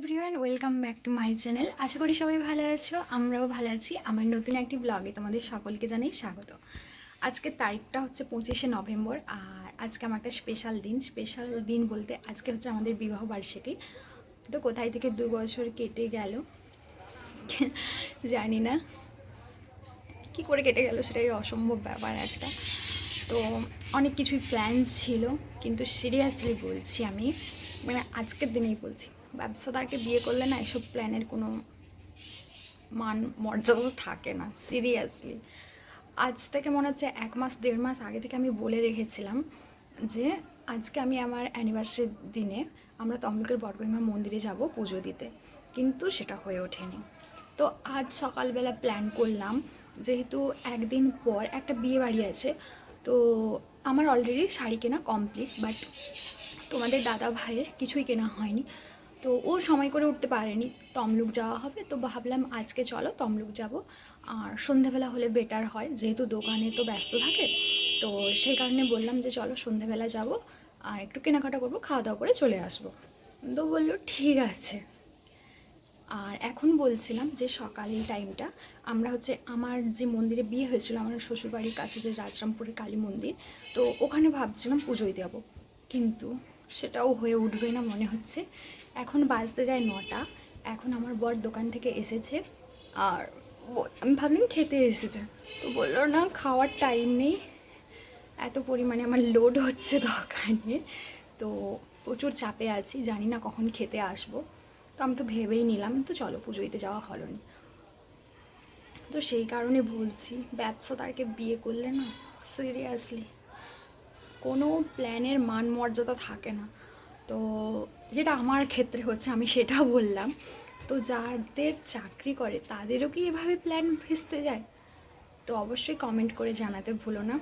Everyone, welcome back to my channel. আশা করি সবাই ভালো আছো, আমরাও ভালো আছি। আমার নতুন একটি ব্লগে তোমাদের সকলকে জানাই স্বাগত। আজকের তারিখটা হচ্ছে 25শে নভেম্বর, আর আজকে আমার একটা স্পেশাল দিন বলতে আজকে হচ্ছে আমাদের বিবাহ বার্ষিকী। তো কোথায় থেকে 2 বছর কেটে গেল জানি না, কি করে কেটে গেল সেটাই অসম্ভব ব্যাপার একটা। তো অনেক কিছুই প্ল্যান ছিল, কিন্তু সিরিয়াসলি বলছি আমি, মানে আজকের দিনেই বলছি, ব্যবসাদারকে বিয়ে করলে না এসব প্ল্যানের কোনো মান মর্যাদা থাকে না। সিরিয়াসলি আজ থেকে মনে হচ্ছে 1 মাস 1.5 মাস আগে থেকে আমি বলে রেখেছিলাম যে আজকে আমি আমার অ্যানিভার্সারির দিনে আমরা তমলুকের বটগোইমা মন্দিরে যাব পুজো দিতে, কিন্তু সেটা হয়ে ওঠেনি। তো আজ সকালবেলা প্ল্যান করলাম, যেহেতু একদিন পর একটা বিয়ে বাড়ি আছে, তো আমার অলরেডি শাড়ি কেনা কমপ্লিট, বাট তোমাদের দাদা ভাইয়ের কিছুই কেনা হয়নি। তো ও সময় করে উঠতে পারেনি, তমলুক যাওয়া হবে, তো ভাবলাম আজকে চলো তমলুক যাব। আর সন্ধেবেলা হলে বেটার হয়, যেহেতু দোকানে তো ব্যস্ত থাকে, তো সেই কারণে বললাম যে চলো সন্ধেবেলা যাব, আর একটু কেনাকাটা করবো, খাওয়া দাওয়া করে চলে আসবো। তো বললো ঠিক আছে। আর এখন বলছিলাম যে সকালের টাইমটা আমরা হচ্ছে আমার যে মন্দিরে বিয়ে হয়েছিল আমার শ্বশুরবাড়ির কাছে, যে রাজরামপুরের কালী মন্দির, তো ওখানে ভাবছিলাম পুজোয় দেবো, কিন্তু সেটাও হয়ে উঠবে না মনে হচ্ছে। এখন বাজতে যায় 9টা। এখন আমার বর দোকান থেকে এসেছে, আর আমি ভাবলাম খেতে এসেছে, তো বললো না খাওয়ার টাইম নেই, এত পরিমাণে আমার লোড হচ্ছে দোকানে, তো প্রচুর চাপে আছি, জানি না কখন খেতে আসবো। তো আমি তো ভেবেই নিলাম তো চলো পুজোইতে যাওয়া হলো না। তো সেই কারণে বলছি, ব্যবসাদারকে বিয়ে করলে না সিরিয়াসলি কোনো প্ল্যানের মান মর্যাদা থাকে না। তো যেটা আমার ক্ষেত্রে হচ্ছে আমি সেটা বললাম। তো যাদের চাকরি করে তাদেরও কি এভাবে প্ল্যান ভেস্তে যায়? তো অবশ্যই কমেন্ট করে জানাতে ভুলো না।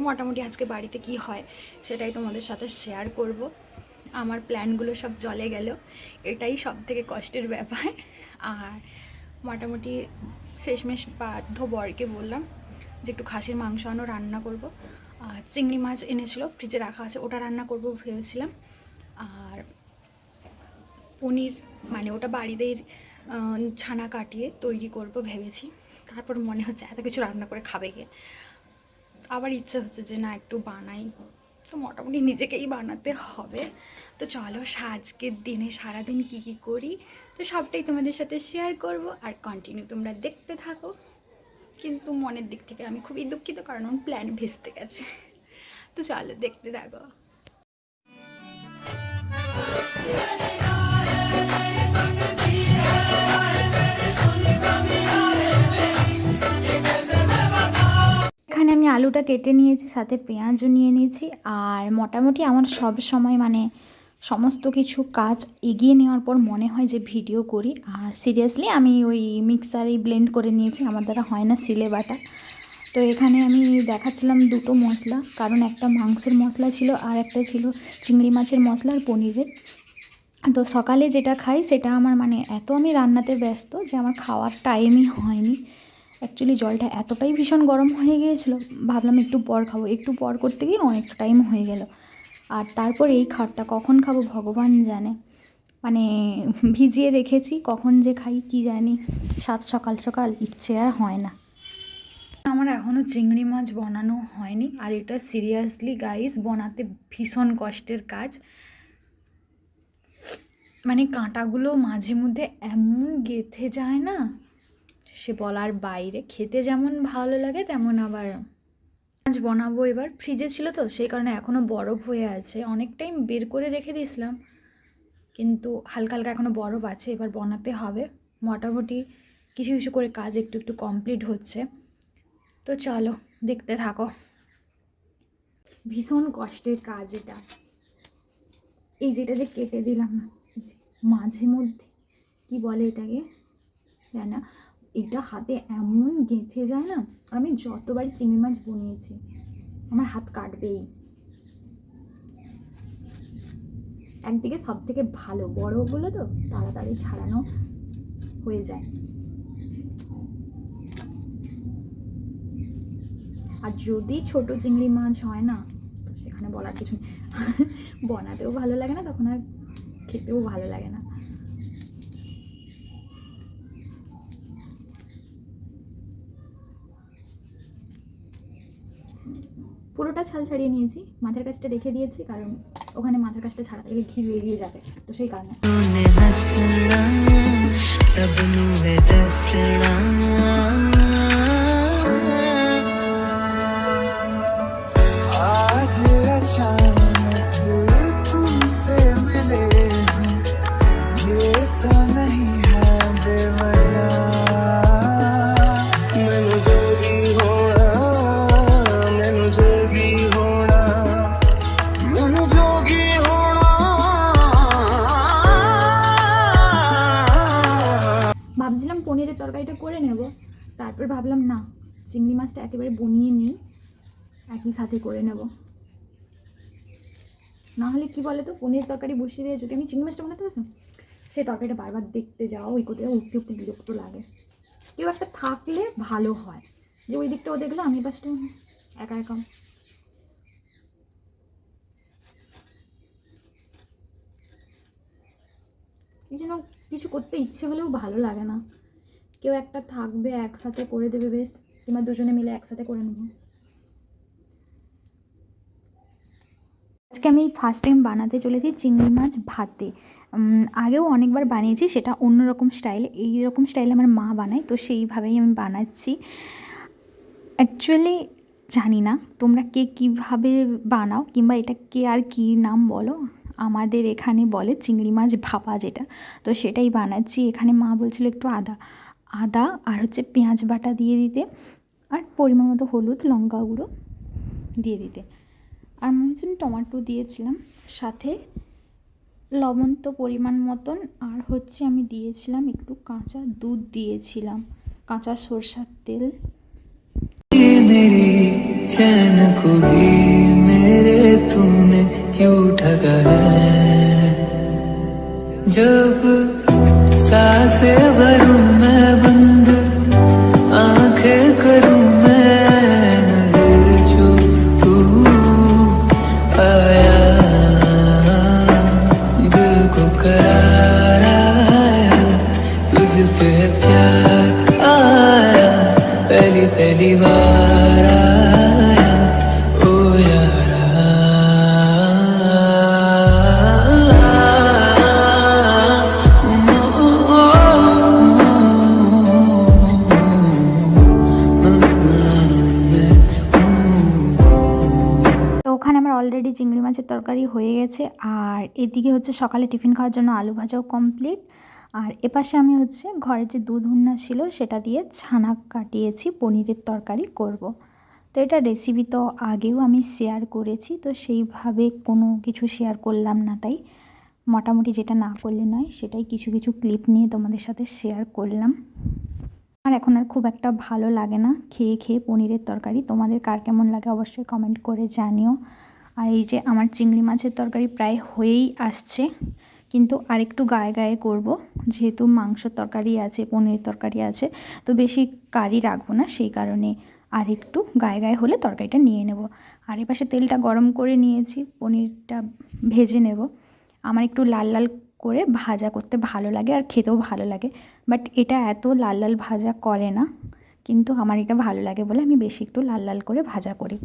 মোটামুটি আজকে বাড়িতে কি হয় সেটাই তোমাদের সাথে শেয়ার করব। আমার প্ল্যানগুলো সব জলে গেল, এটাই সব থেকে কষ্টের ব্যাপার। আর মোটামুটি শেষমেশ বাধ্য বরকে বললাম যে একটু খাসির মাংস আনো, রান্না করব। আর চিংড়ি মাছ এনেছিল, ফ্রিজে রাখা আছে, ওটা রান্না করব ভেবেছিলাম। আর পনির, মানে ওটা বাড়িতেই ছানা কাটিয়ে তৈরি করব ভেবেছি। তারপর মনে হচ্ছে এত কিছু রান্না করে খাবে কে, আবার ইচ্ছে হচ্ছে যে না একটু বানাই, তো মোটামুটি নিজেকেই বানাতে হবে। তো চলো আজকের দিনে সারাদিন কি কি করি তো সবটাই তোমাদের সাথে শেয়ার করব, আর কন্টিনিউ তোমরা দেখতে থাকো। কিন্তু মনের দিক থেকে আমি খুবই দুঃখিত, কারণ আমার প্ল্যান ভেস্তে গেছে। তো চলো দেখতে থাকো। এখানে আমি আলুটা কেটে নিয়েছি, সাথে পেঁয়াজও নিয়ে নিয়েছি। আর মোটামুটি আমার সব সময় মানে সমস্ত কিছু কাজ এগিয়ে নেওয়ার পর মনে হয় যে ভিডিও করি। আর সিরিয়াসলি আমি ওই মিক্সারেই ব্লেন্ড করে নিয়েছি, আমার দ্বারা হয় না সিলে বাটা। তো এখানে আমি দেখাচ্ছিলাম দুটো মশলা, কারণ একটা মাংসের মশলা ছিল আর একটা ছিল চিংড়ি মাছের মশলা আর পনিরের। তো সকালে যেটা খাই সেটা আমার মানে এত আমি রান্নাতে ব্যস্ত যে আমার খাওয়ার টাইমই হয়নি। অ্যাকচুয়ালি জলটা এতটাই ভীষণ গরম হয়ে গিয়েছিল, ভাবলাম একটু পর খাবো, একটু পর করতে গিয়ে অনেকটা টাইম হয়ে গেল। আর তারপর এই খাবারটা কখন খাবো ভগবান জানে, মানে ভিজিয়ে রেখেছি, কখন যে খাই কি জানি। সকাল সকাল ইচ্ছে আর হয় না। আমার এখনও চিংড়ি মাছ বানানো হয়নি, আর এটা সিরিয়াসলি গাইস বানাতে ভীষণ কষ্টের কাজ। মানে কাঁটাগুলো মাঝে মধ্যে এমন গেঁথে যায় না, সে বলার বাইরে। খেতে যেমন ভালো লাগে তেমন আবার। আজ বানাবো, এবার ফ্রিজে ছিল তো সেই কারণে এখনও বরফ হয়ে আছে, অনেক টাইম বের করে রেখে দিয়েছিলাম, কিন্তু হালকা হালকা এখনও বরফ আছে, এবার বানাতে হবে। মোটামুটি কিছু কিছু করে কাজ একটু একটু কমপ্লিট হচ্ছে। তো চলো দেখতে থাকো। ভীষণ কষ্টের কাজ এটা। এই যেটা যে কেটে দিলাম না, মাঝে মধ্যে কি বলে এটাকে জানি না, এটা হাতে এমন গেঁথে যায় না। আমি যতবার চিংড়ি মাছ বানিয়েছি আমার হাত কাটবেই। একদিকে সব থেকে ভালো বড়গুলো তো তাড়াতাড়ি ছাড়ানো হয়ে যায়, আর যদি ছোট চিংড়ি মাছ হয় না তো সেখানে বলার কিছু নেই। বানাতেও ভালো লাগে না তখন, আর খেতেও ভালো লাগে না। পুরোটা ছাল ছাড়িয়ে নিয়েছি, মাথার কাছটা রেখে দিয়েছি, কারণ ওখানে মাথার কাছটা ছাড়াতে গেলে ঘি বেরিয়ে যাবে, তো সেই কারণে। ভাবছিলাম পনিরের তরকারিটা করে নেব, তারপর ভাবলাম না, চিংড়ি মাছটা একেবারে বনিয়ে নিই, একই সাথে করে নেব। নাহলে কি বলে তো, পনিরের তরকারি বসিয়ে দিয়ে যদি আমি চিংড়ি মাছটা বানাতে বসি, সেই তরকারিটা বারবার দেখতে যাও, ওই করতে উঠতে উঠতে বিরক্ত লাগে। কেউ একটা থাকলে ভালো হয়, যে ওই দিকটাও দেখলো, আমি পাশটা একা একা। এই জন্য কিছু করতে ইচ্ছে হলেও ভালো লাগে না, কেউ একটা থাকবে একসাথে করে দেবে বেশ, কিংবা দুজনে মিলে একসাথে করে নেব। আজকে আমি ফার্স্ট টাইম বানাতে চলেছি চিংড়ি মাছ ভাতে। আগেও অনেকবার বানিয়েছি, সেটা অন্যরকম স্টাইলে, এইরকম স্টাইলে আমার মা বানায়, তো সেইভাবেই আমি বানাচ্ছি। অ্যাকচুয়ালি জানি না তোমরা কে কীভাবে বানাও, কিংবা এটা কে আর কী নাম বলো, আমাদের এখানে বলে চিংড়ি মাছ ভাপা যেটা, তো সেটাই বানাচ্ছি। এখানে মা বলছিল একটু আদা আর হচ্ছে পেঁয়াজ বাটা দিয়ে দিতে, আর পরিমাণ মতো হলুদ লঙ্কা গুঁড়ো দিয়ে দিতে, আর মনে হচ্ছে টমেটো দিয়েছিলাম, সাথে লবণ তো পরিমাণ মতন, আর হচ্ছে আমি দিয়েছিলাম একটু কাঁচা দুধ দিয়েছিলাম, কাঁচা সরষার তেল। मेरी चैन को भी मेरे तूने क्यों ठगा है, जब सांसें भरूं मैं बंद, आंखें करूं मैं नजर, जो तू आया दिल को करार आया, तुझ पे प्यार आया, पहली बार आया ओ यारा। তো ওখানে আমার অলরেডি চিংড়ি মাছের তরকারি হয়ে গেছে, আর এদিকে হচ্ছে সকালে টিফিন খাওয়ার জন্য আলু ভাজাও কমপ্লিট, আর এপাশে আমি হচ্ছে ঘরে যে দুধ উন্না ছিল সেটা দিয়ে ছানা কাটিয়েছি, পনিরের তরকারি করব। তো এটা রেসিপি তো আগেও আমি শেয়ার করেছি, তো সেইভাবে কোনো কিছু শেয়ার করলাম না, তাই মোটামুটি যেটা না করলে নয় সেটাই কিছু কিছু ক্লিপ নিয়ে তোমাদের সাথে শেয়ার করলাম। আর এখন আর খুব একটা ভালো লাগে না খেয়ে খেয়ে পনিরের তরকারি, তোমাদের কার কেমন লাগে অবশ্যই কমেন্ট করে জানিও। আর এই যে আমার চিংড়ি মাছের তরকারি প্রায় হয়েই আসছে, কিন্তু আরেকটু গায়ে গায়ে করব, যেহেতু মাংসর তরকারি আছে, পনিরের তরকারি আছে, তো বেশি কারি রাখবো না, সেই কারণে আর একটু গায়ে গায়ে হলে তরকারিটা নিয়ে নেব। আর এপাশে তেলটা গরম করে নিয়েছি, পনিরটা ভেজে নেব। আমার একটু লাল লাল করে ভাজা করতে ভালো লাগে, আর খেতেও ভালো লাগে, বাট এটা এত লাল লাল ভাজা করে না, কিন্তু আমার এটা ভালো লাগে বলে আমি বেশি একটু লাল লাল করে ভাজা করি।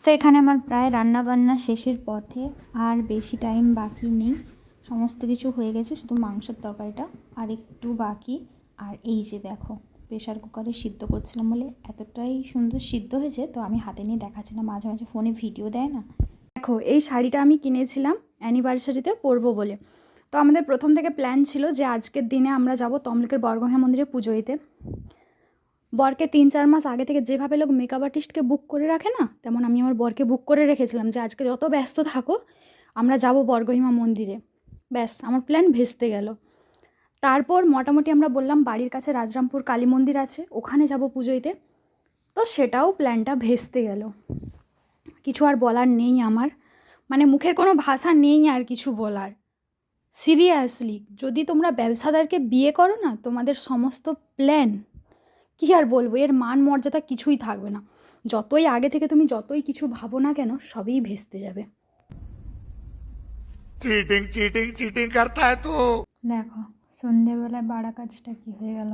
তো এখানে আমার প্রায় রান্নাবান্না শেষের পথে, আর বেশি টাইম বাকি নেই, সমস্ত কিছু হয়ে গেছে, শুধু মাংসের তরকারিটা আর একটু বাকি। আর এই যে দেখো, প্রেশার কুকারে সিদ্ধ করছিলাম বলে এতটাই সুন্দর সিদ্ধ হয়েছে, তো আমি হাতে নিয়ে দেখাচ্ছিলাম, মাঝে মাঝে ফোনে ভিডিও দেয় না। দেখো, এই শাড়িটা আমি কিনেছিলাম অ্যানিভার্সারিতে পরবো বলে। তো আমাদের প্রথম থেকে প্ল্যান ছিল যে আজকের দিনে আমরা যাব তমলুকের বর্গভীমা মন্দিরে পুজো দিতে। বরকে 3-4 মাস আগে থেকে যেভাবে লোক মেকআপ আর্টিস্টকে বুক করে রাখে না, তেমন আমি আমার বরকে বুক করে রেখেছিলাম যে আজকে যত ব্যস্ত থাকো আমরা যাব বর্গভীমা মন্দিরে। ব্যাস, আমার প্ল্যান ভেস্তে গেল। তারপর মোটামুটি আমরা বললাম বাড়ির কাছে রাজরামপুর কালী মন্দির আছে, ওখানে যাব পুজো দিতে। তো সেটাও প্ল্যানটা ভেস্তে গেল। কিছু আর বলার নেই আমার, মানে মুখের কোনো ভাষা নেই আর কিছু বলার। সিরিয়াসলি, যদি তোমরা ব্যবসাদারকে বিয়ে করো না, তোমাদের সমস্ত প্ল্যান, কী আর বলবো, এর মান মর্যাদা কিছুই থাকবে না। যতই আগে থেকে তুমি যতই কিছু ভাবো না কেন, সবই ভেস্তে যাবে। चीटिंग चीटिंग चीटिंग करता है तू। দেখো সন্ধেবেলায় বাড়া কাজটা কি হয়ে গেল।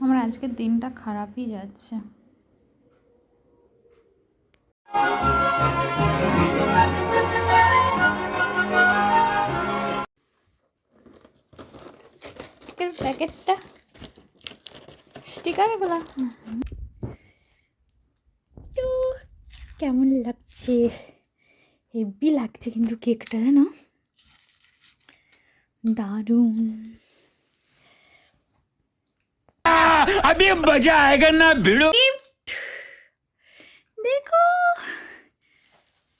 আমার আজকের দিনটা খারাপই যাচ্ছে। প্যাকেটটা স্টিকারগুলা কেমন লাগছে, হেভি লাগছে কিন্তু কেকটা, জানো দারুণ। अभी मजा आएगा ना भिड़ो। देखो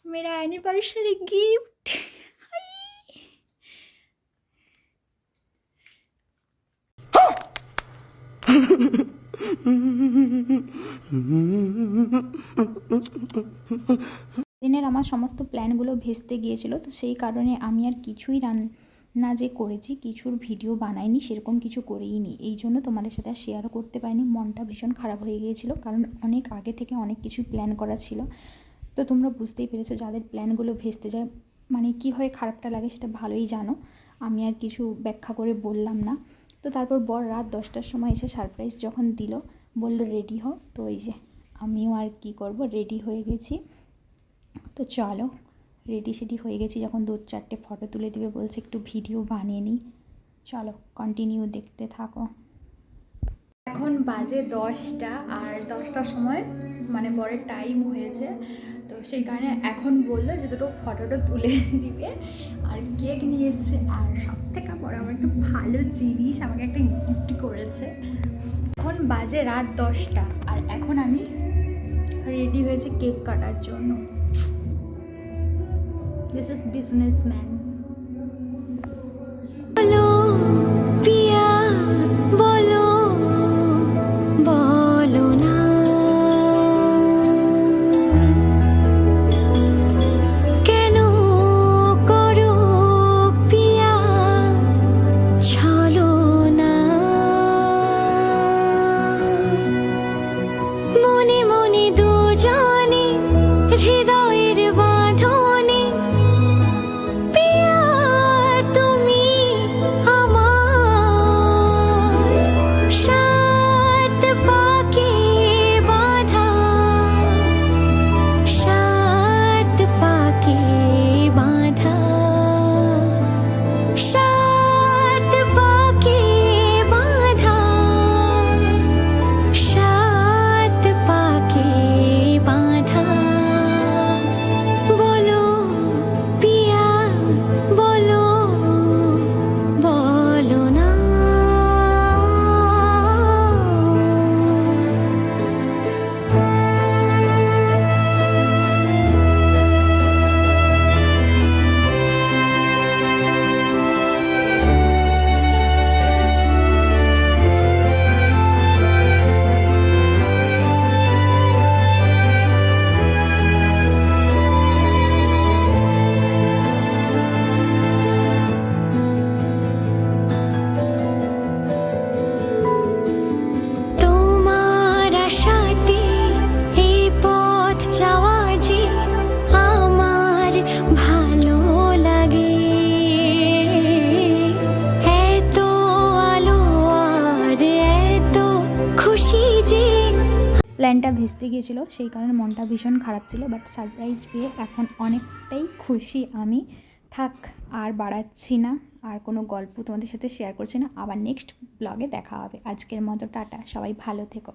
मेरा एनिवर्सरी गिफ्ट। দিনের আমার সমস্ত প্ল্যানগুলো ভেস্তে গিয়েছিল, তো সেই কারণে আমি আর কিছুই রান্না যে করেছি, কিছুর ভিডিও বানাইনি, সেরকম কিছু করেইনি। এই জন্য তোমাদের সাথে আর শেয়ারও করতে পারিনি। মনটা ভীষণ খারাপ হয়ে গিয়েছিল, কারণ অনেক আগে থেকে অনেক কিছু প্ল্যান করা ছিল। তো তোমরা বুঝতেই পেরেছো, যাদের প্ল্যানগুলো ভেস্তে যায় মানে কীভাবে খারাপটা লাগে সেটা ভালোই জানো। আমি আর কিছু ব্যাখ্যা করে বললাম না। তো তারপর বর রাত 10টার সময় এসে সারপ্রাইজ যখন দিল, বলল রেডি হও। তো এই যে আমিও আর কি করব, রেডি হয়ে গেছি। তো চলো, রেডি হয়ে গেছি, যখন 2-4টে ফটো তুলে দিবে বলছে, একটু ভিডিও বানিয়ে নিই। চলো কন্টিনিউ দেখতে থাকো। এখন বাজে 10টা, আর 10টার সময় মানে বরের টাইম হয়েছে। তো সেই কারণে এখন বললো যে দুটো ফটোটা তুলে দিবে, আর কেক নিয়ে এসছে। আর সব থেকে বড় আমার একটা ভালো জিনিস, আমাকে একটা গিফট করেছে। এখন বাজে রাত 10টা, আর এখন আমি রেডি হয়েছি কেক কাটার জন্য। This is businessman. হৃদয়ের বাঁধনে প্ল্যানটা ভেস্তে গিয়েছিলো, সেই কারণে মনটা ভীষণ খারাপ ছিল। বাট সারপ্রাইজ পেয়ে এখন অনেকটাই খুশি আমি। থাক, আর বাড়াচ্ছি না, আর কোনো গল্প তোমাদের সাথে শেয়ার করছি না। আবার নেক্সট ব্লগে দেখা হবে। আজকের মতো টাটা, সবাই ভালো থেকো।